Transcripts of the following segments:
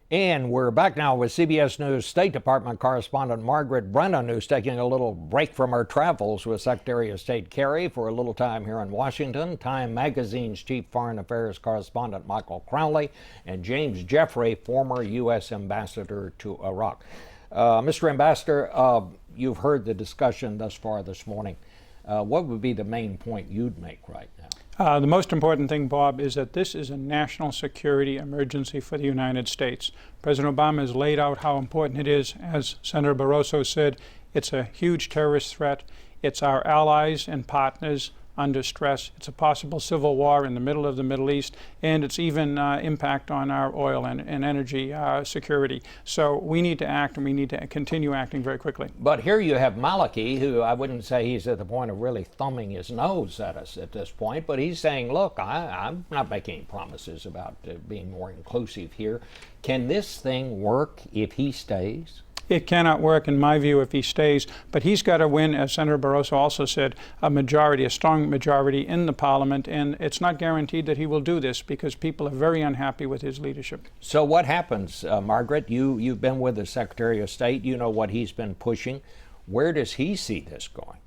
And we're back now with CBS News State Department correspondent Margaret Brennan, who's taking a little break from her travels with Secretary of State Kerry for a little time here in Washington. Time Magazine's chief foreign affairs correspondent Michael Crowley, and James Jeffrey, former U.S. ambassador to Iraq. Mr. Ambassador, you've heard the discussion thus far this morning. What would be the main point you'd make right now? The most important thing, Bob, is that this is a national security emergency for the United States. President Obama has laid out how important it is. As Senator Barroso said, it's a huge terrorist threat. It's our allies and partners under stress. It's a possible civil war in the middle of the Middle East, and it's even impact on our oil and energy security. So we need to act, and we need to continue acting very quickly. But here you have Maliki, who I wouldn't say he's at the point of really thumbing his nose at us at this point, but he's saying, look, I'm not making promises about being more inclusive here. Can this thing work if he stays? It cannot work, in my view, if he stays, but he's got to win, as Senator Barroso also said, a strong majority in the parliament, and it's not guaranteed that he will do this because people are very unhappy with his leadership. So what happens, Margaret? You've been with the Secretary of State. You know what he's been pushing. Where does he see this going?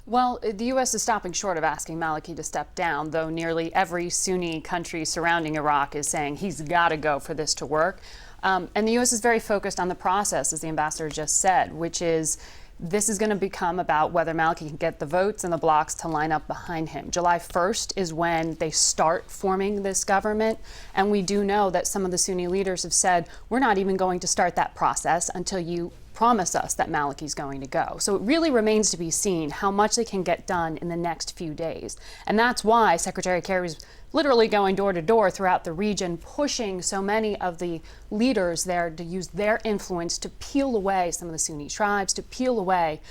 Well, the U.S. is stopping short of asking Maliki to step down, though nearly every Sunni country surrounding Iraq is saying he's got to go for this to work. And the U.S. is very focused on the process, as the ambassador just said, which is this is going to become about whether Maliki can get the votes and the blocs to line up behind him. July 1st is when they start forming this government. And we do know that some of the Sunni leaders have said, we're not even going to start that process until you promise us that Maliki's going to go. So it really remains to be seen how much they can get done in the next few days. And that's why Secretary Kerry's literally going door to door throughout the region, pushing so many of the leaders there to use their influence to peel away some of the Sunni tribes, to peel away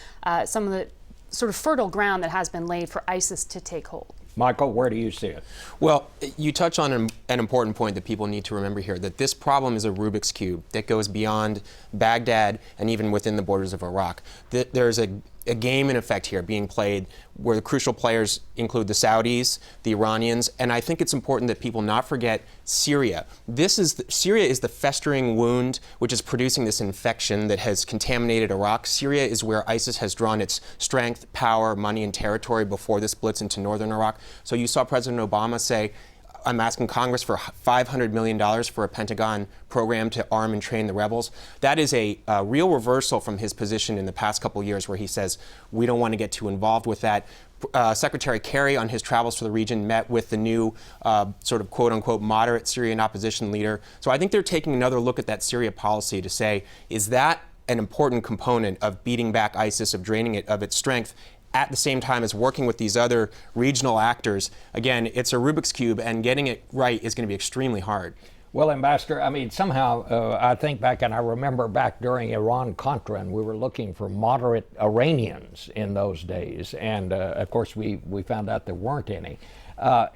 some of the sort of fertile ground that has been laid for ISIS to take hold. Michael, where do you see it? Well, you touch on an important point that people need to remember here, that this problem is a Rubik's Cube that goes beyond Baghdad and even within the borders of Iraq. There's a game in effect here being played where the crucial players include the Saudis, the Iranians, and I think it's important that people not forget Syria. Syria is the festering wound which is producing this infection that has contaminated Iraq. Syria is where ISIS has drawn its strength, power, money, and territory before this blitz into northern Iraq. So you saw President Obama say, I'm asking Congress for $500 million for a Pentagon program to arm and train the rebels. That is a real reversal from his position in the past couple of years where he says, we don't want to get too involved with that. Secretary Kerry, on his travels to the region, met with the new sort of quote-unquote moderate Syrian opposition leader. So I think they're taking another look at that Syria policy to say, is that an important component of beating back ISIS, of draining it of its strength, at the same time as working with these other regional actors? Again, it's a Rubik's Cube, and getting it right is going to be extremely hard. Well, Ambassador, I mean, somehow I think back, and I remember back during Iran-Contra, and we were looking for moderate Iranians in those days, and of course we found out there weren't any. How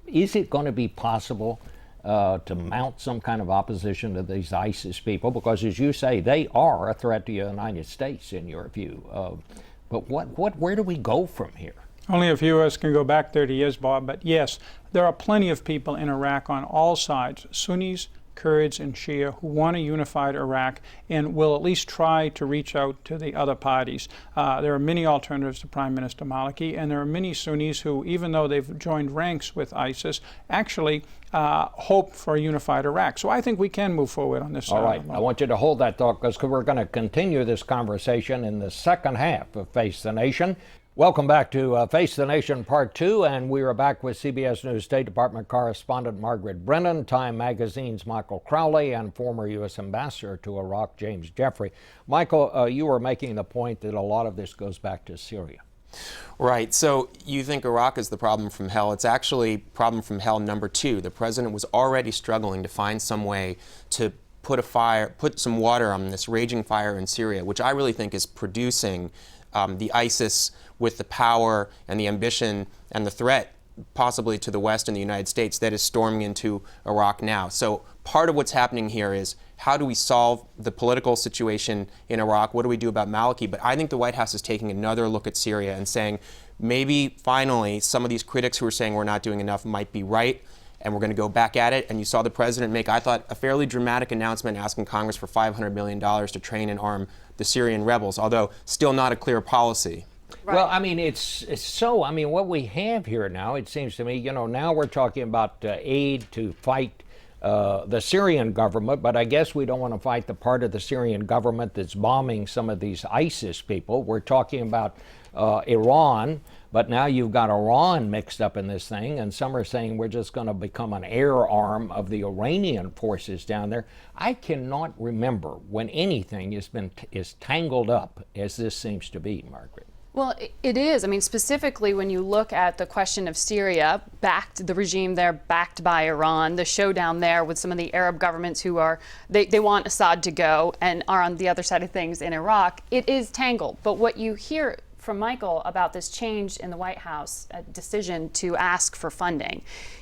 is it going to be possible to mount some kind of opposition to these ISIS people? Because, as you say, they are a threat to the United States, in your view. But where do we go from here? Only a few of us can go back 30 years, Bob, but yes, there are plenty of people in Iraq on all sides, Sunnis, Kurds, and Shia, who want a unified Iraq and will at least try to reach out to the other parties. There are many alternatives to Prime Minister Maliki, and there are many Sunnis who, even though they've joined ranks with ISIS, actually hope for a unified Iraq. So I think we can move forward on this. All right. I want you to hold that thought, because we're going to continue this conversation in the second half of Face the Nation. Welcome back to Face the Nation Part 2, and we are back with CBS News State Department correspondent Margaret Brennan, Time Magazine's Michael Crowley, and former U.S. Ambassador to Iraq, James Jeffrey. Michael, you were making the point that a lot of this goes back to Syria. Right. So you think Iraq is the problem from hell. It's actually problem from hell number 2. The president was already struggling to find some way to put some water on this raging fire in Syria, which I really think is producing the ISIS with the power and the ambition and the threat possibly to the West and the United States that is storming into Iraq now. So part of what's happening here is, how do we solve the political situation in Iraq? What do we do about Maliki? But I think the White House is taking another look at Syria and saying, maybe finally some of these critics who are saying we're not doing enough might be right. and we're going to go back at it. And you saw the president make, I thought, a fairly dramatic announcement asking Congress for $500 million to train and arm the Syrian rebels, although still not a clear policy. Right. Well, I mean, it's so, I mean, what we have here now, it seems to me, you know, now we're talking about aid to fight the Syrian government, but I guess we don't want to fight the part of the Syrian government that's bombing some of these ISIS people. We're talking about Iran, but now you've got Iran mixed up in this thing, and some are saying we're just going to become an air arm of the Iranian forces down there. I cannot remember when anything is tangled up as this seems to be, Margaret. Well, it is. I mean, specifically when you look at the question of Syria, the regime there backed by Iran, the showdown there with some of the Arab governments who they want Assad to go and are on the other side of things in Iraq, it is tangled. But what you hear from Michael about this change in the White House decision to ask for funding,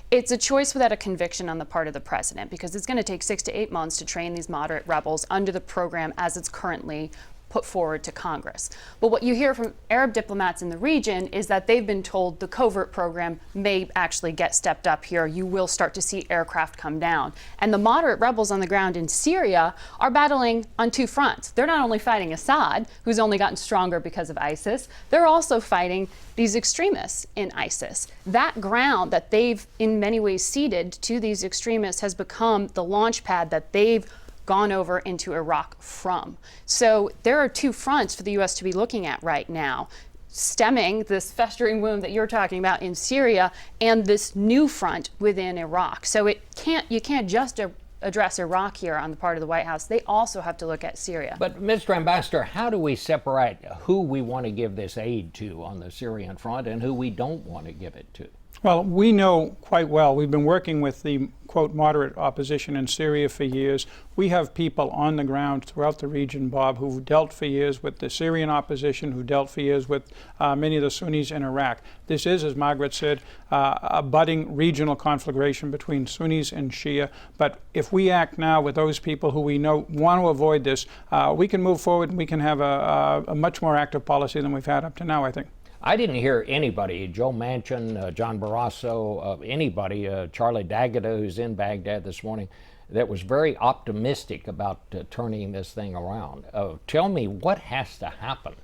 it's a choice without a conviction on the part of the president, because it's going to take 6 to 8 months to train these moderate rebels under the program as it's currently put forward to Congress. But what you hear from Arab diplomats in the region is that they've been told the covert program may actually get stepped up here. You will start to see aircraft come down. And the moderate rebels on the ground in Syria are battling on two fronts. They're not only fighting Assad, who's only gotten stronger because of ISIS, they're also fighting these extremists in ISIS. That ground that they've in many ways ceded to these extremists has become the launch pad that they've gone over into Iraq from. So there are two fronts for the U.S. to be looking at right now, stemming this festering wound that you're talking about in Syria and this new front within Iraq. So you can't just address Iraq here on the part of the White House. They also have to look at Syria. But, Mr. Ambassador, how do we separate who we want to give this aid to on the Syrian front and who we don't want to give it to? Well, we know quite well. We've been working with the, quote, moderate opposition in Syria for years. We have people on the ground throughout the region, Bob, who've dealt for years with the Syrian opposition, who dealt for years with many of the Sunnis in Iraq. This is, as Margaret said, a budding regional conflagration between Sunnis and Shia. But if we act now with those people who we know want to avoid this, we can move forward and we can have a much more active policy than we've had up to now, I think. I didn't hear anybody, Joe Manchin, John Barrasso, anybody, Charlie D'Agata, who's in Baghdad this morning, that was very optimistic about turning this thing around. Tell me what has to happen,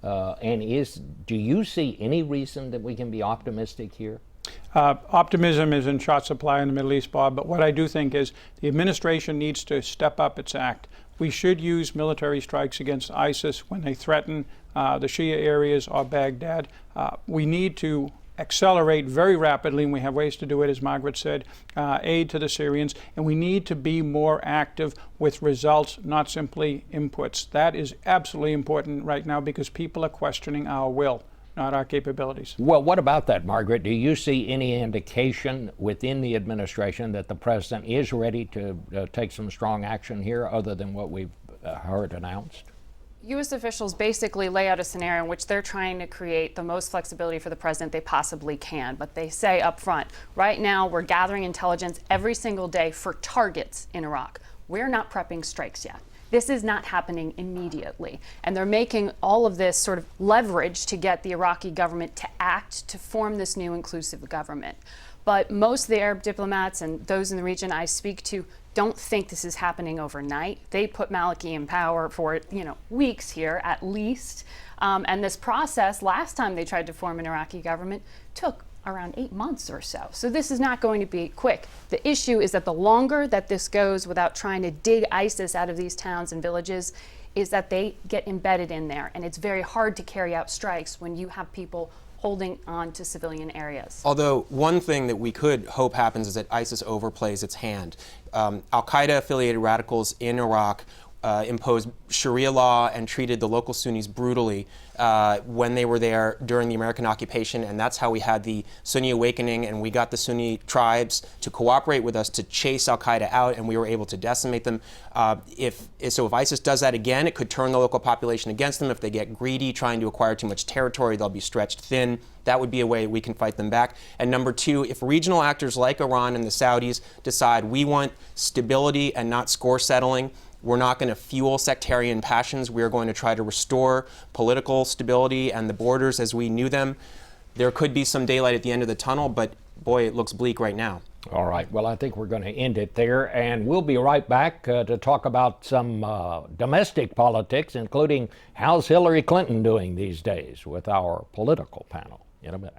do you see any reason that we can be optimistic here? Optimism is in short supply in the Middle East, Bob, but what I do think is the administration needs to step up its act. We should use military strikes against ISIS when they threaten the Shia areas or Baghdad. We need to accelerate very rapidly, and we have ways to do it, as Margaret said, aid to the Syrians, and we need to be more active with results, not simply inputs. That is absolutely important right now because people are questioning our will, not our capabilities. Well, what about that, Margaret? Do you see any indication within the administration that the president is ready to take some strong action here other than what we've heard announced? U.S. officials basically lay out a scenario in which they're trying to create the most flexibility for the president they possibly can. But they say up front, right now we're gathering intelligence every single day for targets in Iraq. We're not prepping strikes yet. This is not happening immediately. And they're making all of this sort of leverage to get the Iraqi government to act to form this new inclusive government. But most of the Arab diplomats and those in the region I speak to don't think this is happening overnight. They put Maliki in power for weeks here at least. And this process, last time they tried to form an Iraqi government, took around 8 months or so. So this is not going to be quick. The issue is that the longer that this goes without trying to dig ISIS out of these towns and villages, is that they get embedded in there. And it's very hard to carry out strikes when you have people holding on to civilian areas. Although one thing that we could hope happens is that ISIS overplays its hand. Al-Qaeda affiliated radicals in Iraq imposed Sharia law and treated the local Sunnis brutally when they were there during the American occupation, and that's how we had the Sunni awakening, and we got the Sunni tribes to cooperate with us to chase Al-Qaeda out, and we were able to decimate them. If ISIS does that again, it could turn the local population against them. If they get greedy, trying to acquire too much territory, they'll be stretched thin. That would be a way we can fight them back. And number two, if regional actors like Iran and the Saudis decide we want stability and not score settling, we're not going to fuel sectarian passions. We're going to try to restore political stability and the borders as we knew them. There could be some daylight at the end of the tunnel, but boy, it looks bleak right now. All right. Well, I think we're going to end it there, and we'll be right back to talk about some domestic politics, including how's Hillary Clinton doing these days, with our political panel in a minute.